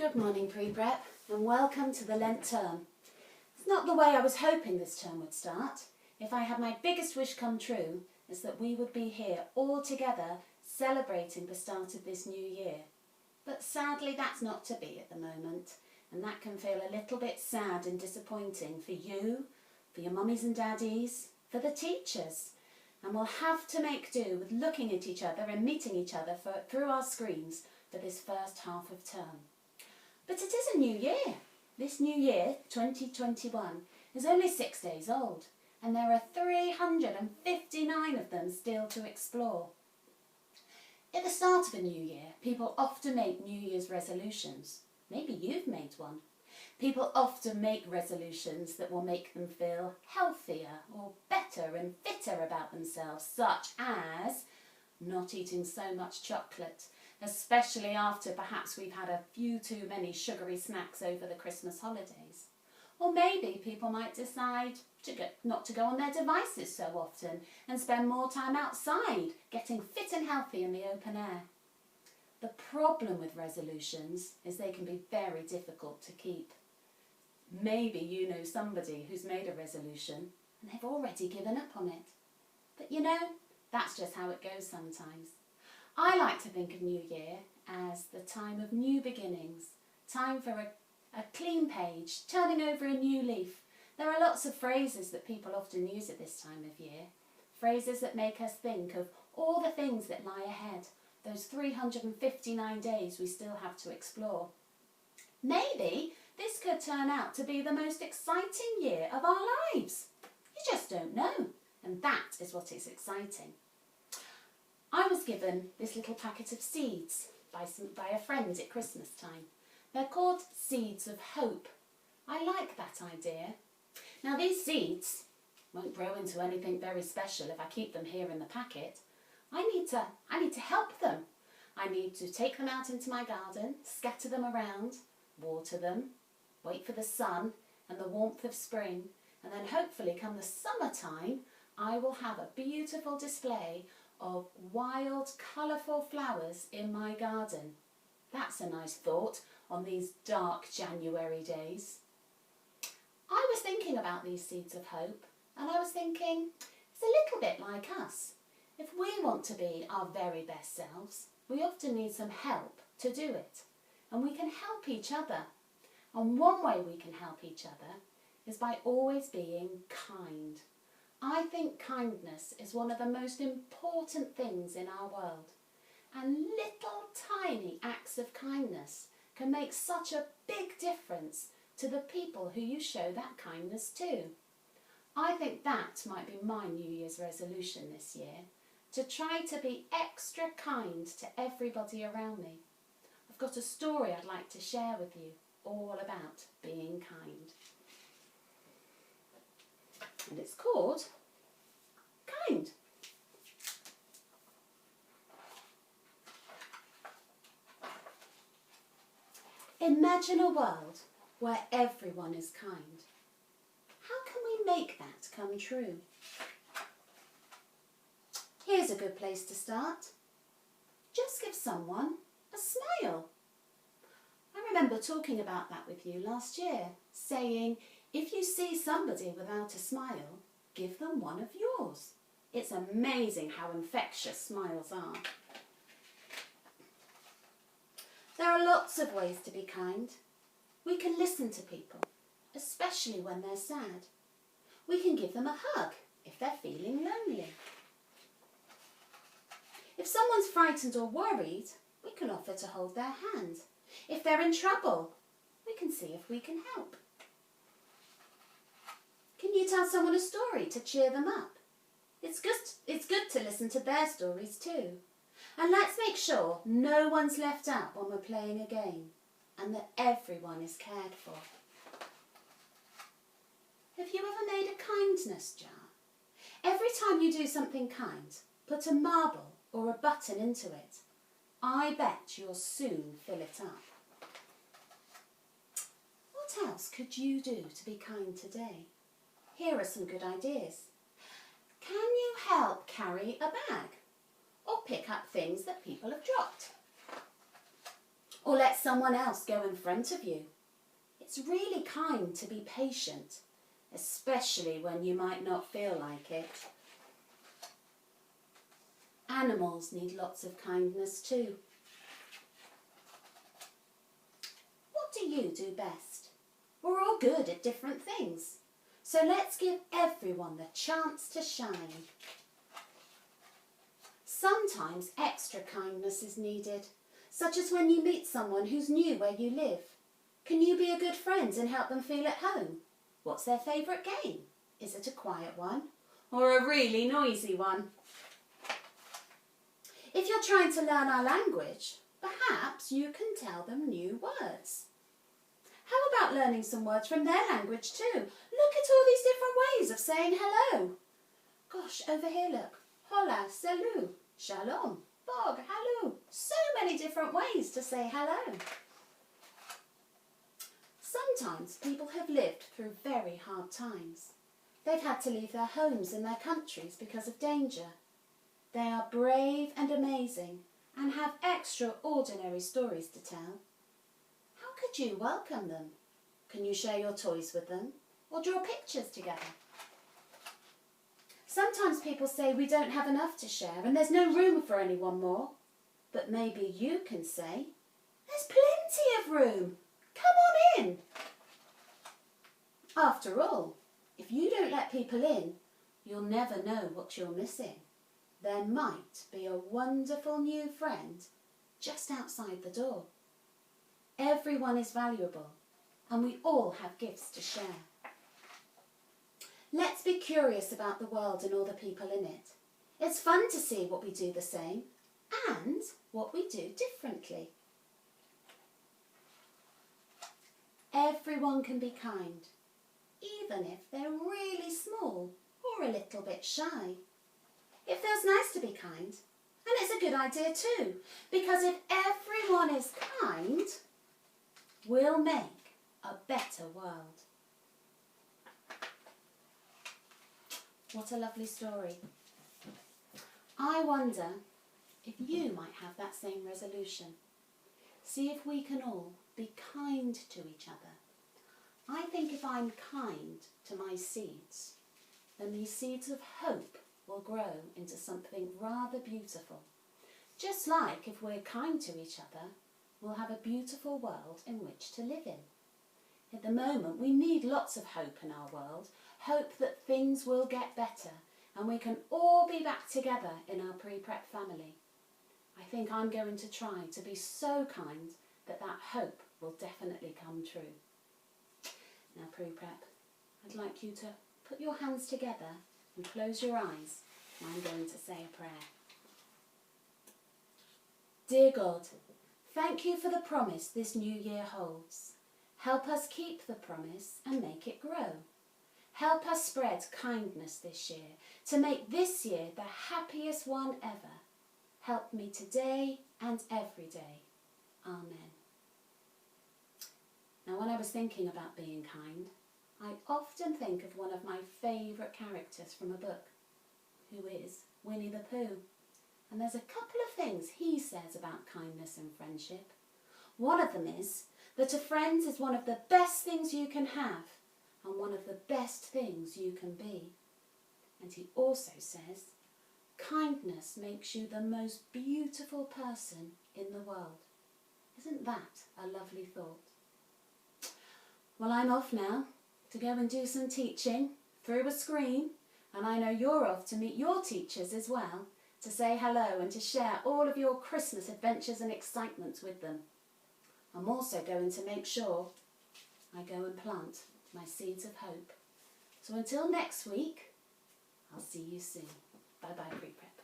Good morning, pre-prep, and welcome to the Lent term. It's not the way I was hoping this term would start. If I had my biggest wish come true, is that we would be here all together celebrating the start of this new year. But sadly that's not to be at the moment, and that can feel a little bit sad and disappointing for you, for your mummies and daddies, for the teachers. And we'll have to make do with looking at each other and meeting each other through our screens for this first half of term. But it is a new year. This new year, 2021, is only 6 days old, and there are 359 of them still to explore. At the start of a new year, people often make New Year's resolutions. Maybe you've made one. People often make resolutions that will make them feel healthier or better and fitter about themselves, such as not eating so much chocolate, especially after perhaps we've had a few too many sugary snacks over the Christmas holidays. Or maybe people might decide not to go on their devices so often and spend more time outside, getting fit and healthy in the open air. The problem with resolutions is they can be very difficult to keep. Maybe you know somebody who's made a resolution and they've already given up on it. But you know, that's just how it goes sometimes. I like to think of New Year as the time of new beginnings, time for a clean page, turning over a new leaf. There are lots of phrases that people often use at this time of year, phrases that make us think of all the things that lie ahead, those 359 days we still have to explore. Maybe this could turn out to be the most exciting year of our lives. You just don't know, and that is what is exciting. I was given this little packet of seeds by a friend at Christmas time. They're called Seeds of Hope. I like that idea. Now these seeds won't grow into anything very special if I keep them here in the packet. I need to help them. I need to take them out into my garden, scatter them around, water them, wait for the sun and the warmth of spring, and then hopefully come the summertime I will have a beautiful display of wild, colourful flowers in my garden. That's a nice thought on these dark January days. I was thinking about these seeds of hope, and I was thinking, it's a little bit like us. If we want to be our very best selves, we often need some help to do it, and we can help each other. And one way we can help each other is by always being kind. I think kindness is one of the most important things in our world, and little tiny acts of kindness can make such a big difference to the people who you show that kindness to. I think that might be my New Year's resolution this year, to try to be extra kind to everybody around me. I've got a story I'd like to share with you all about being kind. And it's called Kind. Imagine a world where everyone is kind. How can we make that come true? Here's a good place to start. Just give someone a smile. I remember talking about that with you last year, saying, if you see somebody without a smile, give them one of yours. It's amazing how infectious smiles are. There are lots of ways to be kind. We can listen to people, especially when they're sad. We can give them a hug if they're feeling lonely. If someone's frightened or worried, we can offer to hold their hand. If they're in trouble, we can see if we can help. Can you tell someone a story to cheer them up? It's good to listen to their stories too. And let's make sure no one's left out when we're playing a game, and that everyone is cared for. Have you ever made a kindness jar? Every time you do something kind, put a marble or a button into it. I bet you'll soon fill it up. What else could you do to be kind today? Here are some good ideas. Can you help carry a bag? Or pick up things that people have dropped? Or or let someone else go in front of you. It's really kind to be patient, especially when you might not feel like it. Animals need lots of kindness too. What do you do best? We're all good at different things, so let's give everyone the chance to shine. Sometimes extra kindness is needed, such as when you meet someone who's new where you live. Can you be a good friend and help them feel at home? What's their favourite game? Is it a quiet one or a really noisy one? If you're trying to learn our language, perhaps you can tell them new words. How about learning some words from their language too? Look at all these different ways of saying hello. Gosh, over here look. Hola, salut, shalom, bog, hello. So many different ways to say hello. Sometimes people have lived through very hard times. They've had to leave their homes and their countries because of danger. They are brave and amazing and have extraordinary stories to tell. How could you welcome them? Can you share your toys with them or draw pictures together? Sometimes people say we don't have enough to share and there's no room for anyone more. But maybe you can say, there's plenty of room. Come on in. After all, if you don't let people in, you'll never know what you're missing. There might be a wonderful new friend just outside the door. Everyone is valuable and we all have gifts to share. Let's be curious about the world and all the people in it. It's fun to see what we do the same and what we do differently. Everyone can be kind, even if they're really small or a little bit shy. It feels nice to be kind, and it's a good idea too, because if everyone is kind, we'll make a better world. What a lovely story. I wonder if you might have that same resolution. See if we can all be kind to each other. I think if I'm kind to my seeds, then these seeds of hope will grow into something rather beautiful. Just like if we're kind to each other, we'll have a beautiful world in which to live in. At the moment, we need lots of hope in our world, hope that things will get better and we can all be back together in our pre-prep family. I think I'm going to try to be so kind that that hope will definitely come true. Now, pre-prep, I'd like you to put your hands together and close your eyes, and I'm going to say a prayer. Dear God, thank you for the promise this new year holds. Help us keep the promise and make it grow. Help us spread kindness this year to make this year the happiest one ever. Help me today and every day. Amen. Now, when I was thinking about being kind, I often think of one of my favourite characters from a book, who is Winnie the Pooh. And there's a couple of things he says about kindness and friendship. One of them is that a friend is one of the best things you can have and one of the best things you can be. And he also says, kindness makes you the most beautiful person in the world. Isn't that a lovely thought? Well, I'm off now to go and do some teaching through a screen, and I know you're off to meet your teachers as well, to say hello and to share all of your Christmas adventures and excitements with them. I'm also going to make sure I go and plant my seeds of hope. So until next week, I'll see you soon. Bye-bye, pre-prep.